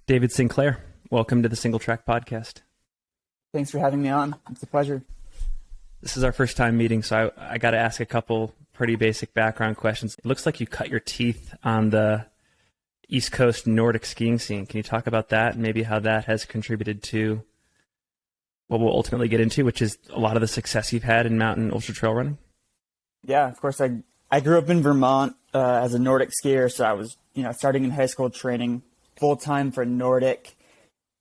David Sinclair, welcome to the Single Track Podcast. Thanks for having me on. It's a pleasure. This is our first time meeting, so I got to ask a couple pretty basic background questions. It looks like you cut your teeth on the East Coast Nordic skiing scene. Can you talk about that and maybe how that has contributed to what we'll ultimately get into, which is a lot of the success you've had in mountain ultra trail running? Yeah, of course. I grew up in Vermont as a Nordic skier, so I was starting in high school training full time for Nordic,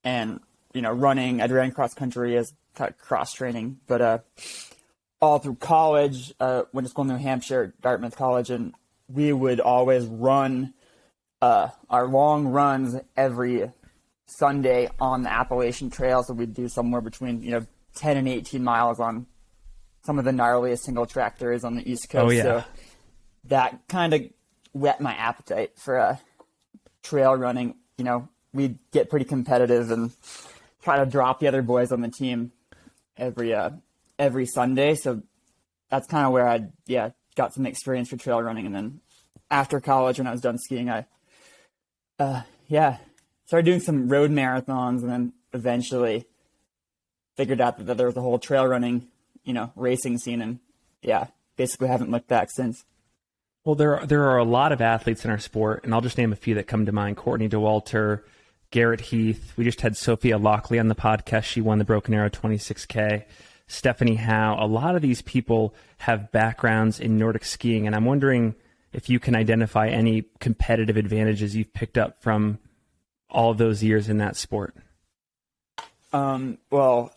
and running. I ran cross country as cross training, but all through college, went to school in New Hampshire, Dartmouth College, and we would always run our long runs every Sunday on the Appalachian Trail. So we'd do somewhere between 10 and 18 miles on some of the gnarliest single track there is on the East Coast. Oh, yeah. So that kind of whet my appetite for trail running. We'd get pretty competitive and try to drop the other boys on the team every Sunday. So that's kind of where I got some experience for trail running. And then after college, when I was done skiing, I started doing some road marathons, and then eventually figured out that there was a whole trail running, racing scene, and basically haven't looked back since. Well, there are a lot of athletes in our sport, and I'll just name a few that come to mind. Courtney DeWalter, Garrett Heath. We just had Sophia Lockley on the podcast. She won the Broken Arrow 26K. Stephanie Howe. A lot of these people have backgrounds in Nordic skiing, and I'm wondering if you can identify any competitive advantages you've picked up from all of those years in that sport. Well,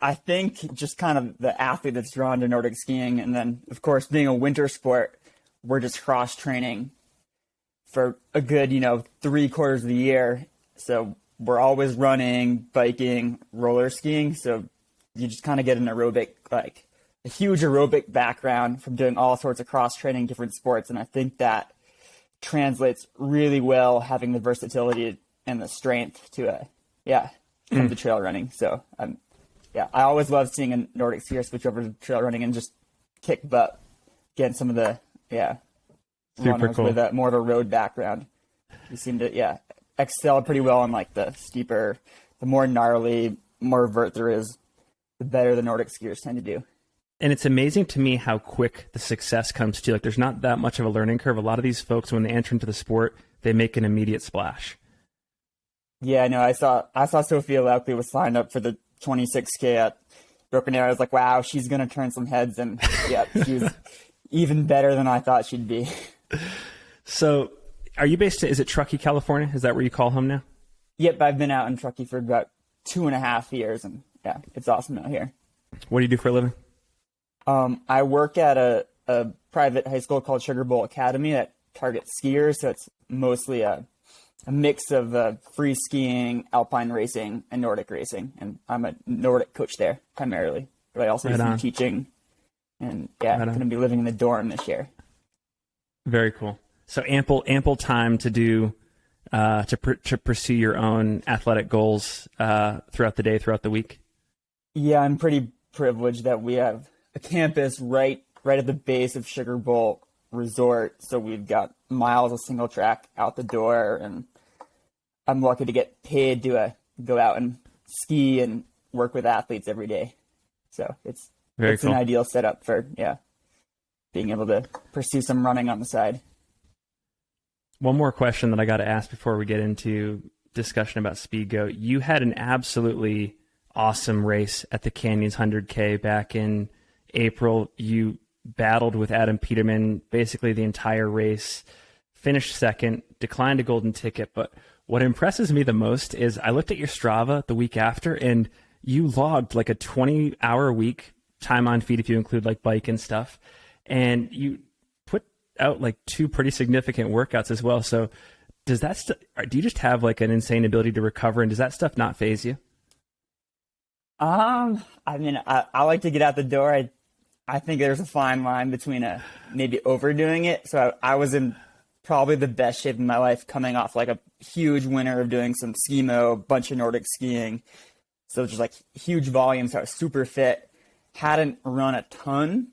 I think just kind of the athlete that's drawn to Nordic skiing, and then, of course, being a winter sport, we're just cross-training for a good, 3/4 of the year. So we're always running, biking, roller skiing. So you just kind of get an aerobic, like a huge aerobic background from doing all sorts of cross-training, different sports. And I think that translates really well, having the versatility and the strength to, come to trail running. So, I always love seeing a Nordic skier switch over to trail running and just kick butt against some of the, runners cool. with more of a road background. You seem to, excel pretty well on like the steeper, the more gnarly, more vert there is, the better the Nordic skiers tend to do. And it's amazing to me how quick the success comes to. Like, there's not that much of a learning curve. A lot of these folks, when they enter into the sport, they make an immediate splash. Yeah, I know. I saw Sophia Lockley was signed up for the 26K at Broken Arrow. I was like, wow, she's going to turn some heads. And she's even better than I thought she'd be. So are you based is it Truckee, California? Is that where you call home now? Yep, I've been out in Truckee for about 2.5 years, and it's awesome out here. What do you do for a living? I work at a private high school called Sugar Bowl Academy that targets skiers, so it's mostly a mix of free skiing, alpine racing, and Nordic racing, and I'm a Nordic coach there primarily, but I also do some teaching, and I'm going to be living in the dorm this year. Very cool. So ample time to do to pursue your own athletic goals throughout the day, throughout the week. Yeah, I'm pretty privileged that we have a campus right at the base of Sugar Bowl Resort, so we've got miles of single track out the door, and I'm lucky to get paid to go out and ski and work with athletes every day. So it's cool. An ideal setup for being able to pursue some running on the side. One more question that I got to ask before we get into discussion about Speedgoat. You had an absolutely awesome race at the Canyons 100K back in April. You battled with Adam Peterman basically the entire race, finished second, declined a golden ticket. But what impresses me the most is I looked at your Strava the week after, and you logged like a 20-hour week time on feet if you include like bike and stuff. And you put out like 2 pretty significant workouts as well. So does that do you just have like an insane ability to recover, and does that stuff not faze you? I mean, I like to get out the door. I think there's a fine line between maybe overdoing it. So I was in probably the best shape of my life, coming off like a huge winter of doing some skimo, bunch of Nordic skiing. So just like huge volumes. So I was super fit. Hadn't run a ton.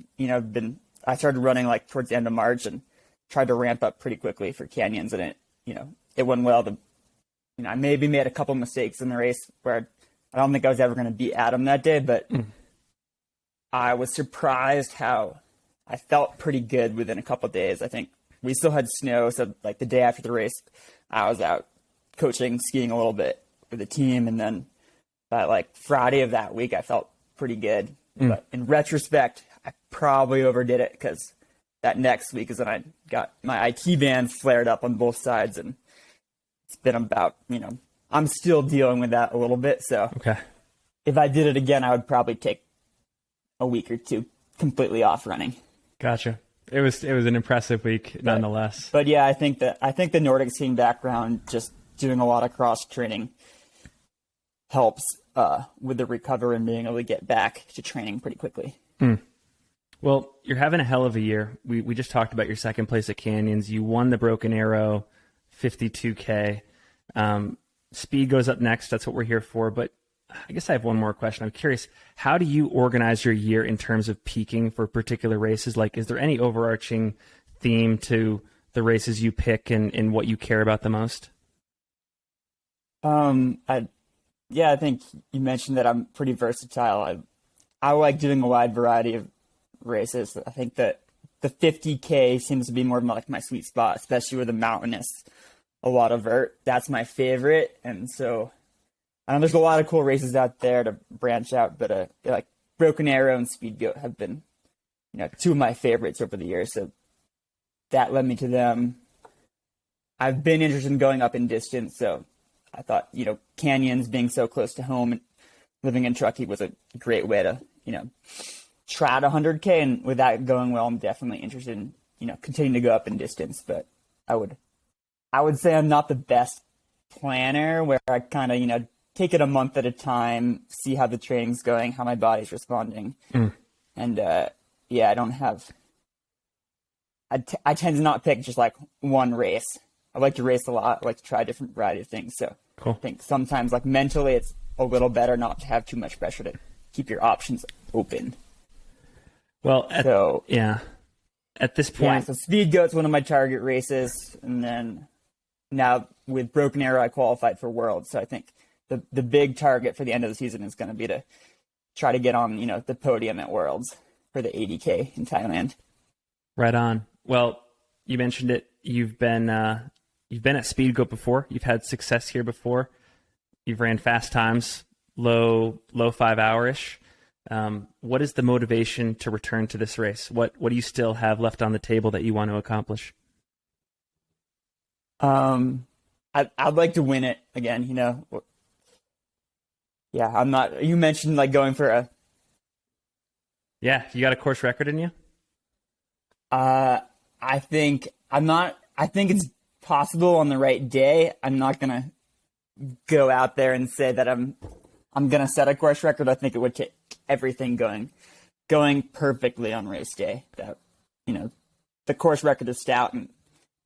I started running like towards the end of March and tried to ramp up pretty quickly for Canyons, and it went well. The I maybe made a couple mistakes in the race where I don't think I was ever going to beat Adam that day, but I was surprised how I felt pretty good within a couple of days. I think we still had snow, so like the day after the race, I was out coaching, skiing a little bit with the team, and then by like Friday of that week, I felt pretty good. But in retrospect, I probably overdid it because that next week is when I got my IT band flared up on both sides, and it's been about, I'm still dealing with that a little bit. So Okay. if I did it again, I would probably take a week or two completely off running. Gotcha. It was an impressive week nonetheless. But yeah, I think the Nordic skiing background, just doing a lot of cross training, helps with the recovery and being able to get back to training pretty quickly. Well, you're having a hell of a year. We just talked about your second place at Canyons. You won the Broken Arrow 52K. Speed goes up next. That's what we're here for. But I guess I have one more question. I'm curious, how do you organize your year in terms of peaking for particular races? Like, is there any overarching theme to the races you pick and what you care about the most? I think you mentioned that I'm pretty versatile. I like doing a wide variety of races. I think that the 50K seems to be more like my sweet spot, especially with the mountainous, a lot of vert. That's my favorite. And so there's a lot of cool races out there to branch out, but like Broken Arrow and Speedgoat have been, two of my favorites over the years. So that led me to them. I've been interested in going up in distance, so I thought, Canyons being so close to home and living in Truckee was a great way to, try to 100K. And with that going well, I'm definitely interested in, continuing to go up in distance. But I would say I'm not the best planner, where I kind of, take it a month at a time, see how the training's going, how my body's responding. And I don't have, I tend to not pick just like one race. I like to race a lot. I like to try a different variety of things. So Cool. I think sometimes like mentally it's a little better not to have too much pressure, to keep your options open. Well, at this point, so Speedgoat's one of my target races. And then now with Broken Arrow, I qualified for Worlds. So I think the big target for the end of the season is going to be to try to get on, the podium at Worlds for the 80K in Thailand. Right on. Well, you mentioned it. You've been at Speedgoat before. You've had success here before. You've ran fast times, low 5 hour-ish. What is the motivation to return to this race? What do you still have left on the table that you want to accomplish? I'd like to win it again. Yeah, I'm not. You mentioned like going for a. Yeah, you got a course record in you? I think I'm not. I think it's possible on the right day. I'm not gonna go out there and say that I'm gonna set a course record. I think it would take everything going perfectly on race day. That the course record is stout, and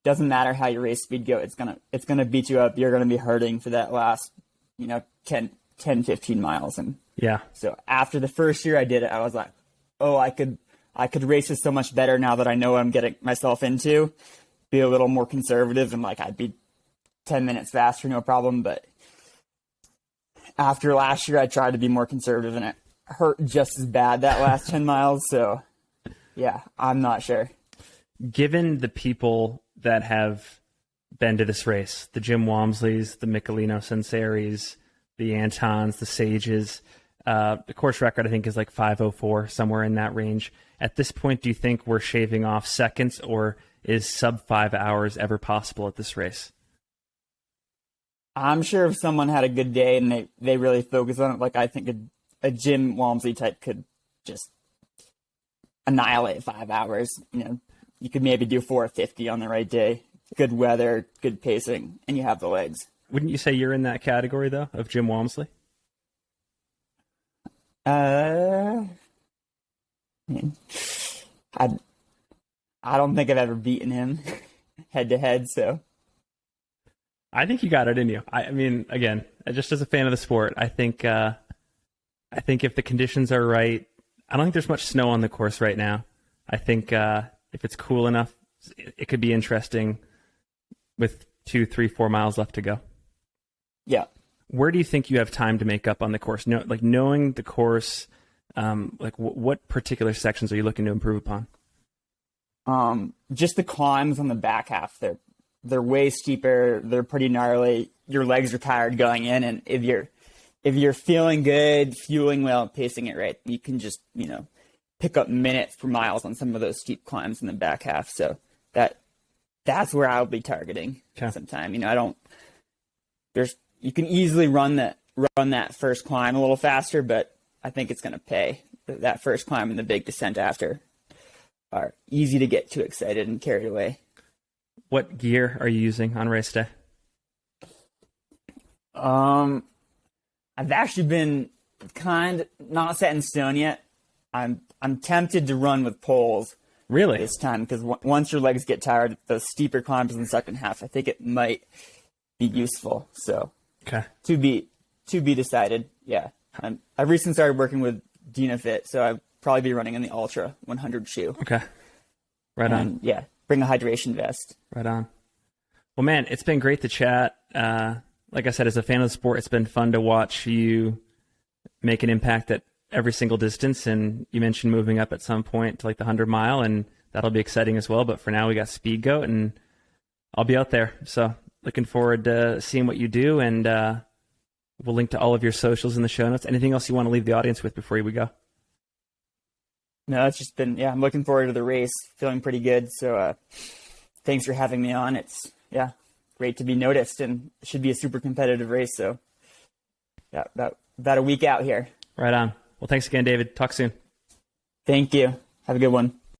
doesn't matter how you race Speedgoat. It's gonna beat you up. You're gonna be hurting for that last 10, 15 miles. And yeah. So after the first year I did it, I was like, oh, I could race this so much better now that I know what I'm getting myself into. Be a little more conservative, and like I'd be 10 minutes faster, no problem. But after last year, I tried to be more conservative, and it hurt just as bad that last 10 miles. So yeah, I'm not sure. Given the people that have been to this race, the Jim Walmsleys, the Michelino Sensaris, the Antons, the Sages, the course record I think is like 5:04, somewhere in that range. At this point, do you think we're shaving off seconds, or is sub 5 hours ever possible at this race? I'm sure if someone had a good day and they really focus on it, like I think a Jim Walmsley type could just annihilate 5 hours. You could maybe do 4:50 on the right day. Good weather, good pacing, and you have the legs. Wouldn't you say you're in that category, though, of Jim Walmsley? I don't think I've ever beaten him head to head, so. I think you got it in you. I mean, again, just as a fan of the sport, I think if the conditions are right, I don't think there's much snow on the course right now. I think if it's cool enough, it could be interesting with 2, 3, 4 miles left to go. Yeah. Where do you think you have time to make up on the course? Like knowing the course, what particular sections are you looking to improve upon? Just the climbs on the back half. They're way steeper. They're pretty gnarly. Your legs are tired going in, and if you're feeling good, fueling well, pacing it right, you can just pick up minutes per miles on some of those steep climbs in the back half. So that's where I'll be targeting sometime. You can easily run that first climb a little faster, but I think it's going to pay. That first climb and the big descent after are easy to get too excited and carried away. What gear are you using on race day? I've actually been not set in stone yet. I'm tempted to run with poles. Really? This time, because once your legs get tired, those steeper climbs in the second half, I think it might be useful. So, to be decided. Yeah, I've recently started working with DynaFit, so I'll probably be running in the Ultra 100 shoe. Okay, right on. Yeah, bring a hydration vest. Right on. Well, man, it's been great to chat. Like I said, as a fan of the sport, it's been fun to watch you make an impact at every single distance. And you mentioned moving up at some point to like the 100-mile, and that'll be exciting as well. But for now, we got Speedgoat, and I'll be out there. So looking forward to seeing what you do. And we'll link to all of your socials in the show notes. Anything else you want to leave the audience with before we go? No, it's just been, I'm looking forward to the race. Feeling pretty good. So thanks for having me on. It's, great to be noticed, and it should be a super competitive race. So, about a week out here. Right on. Well, thanks again, David. Talk soon. Thank you. Have a good one.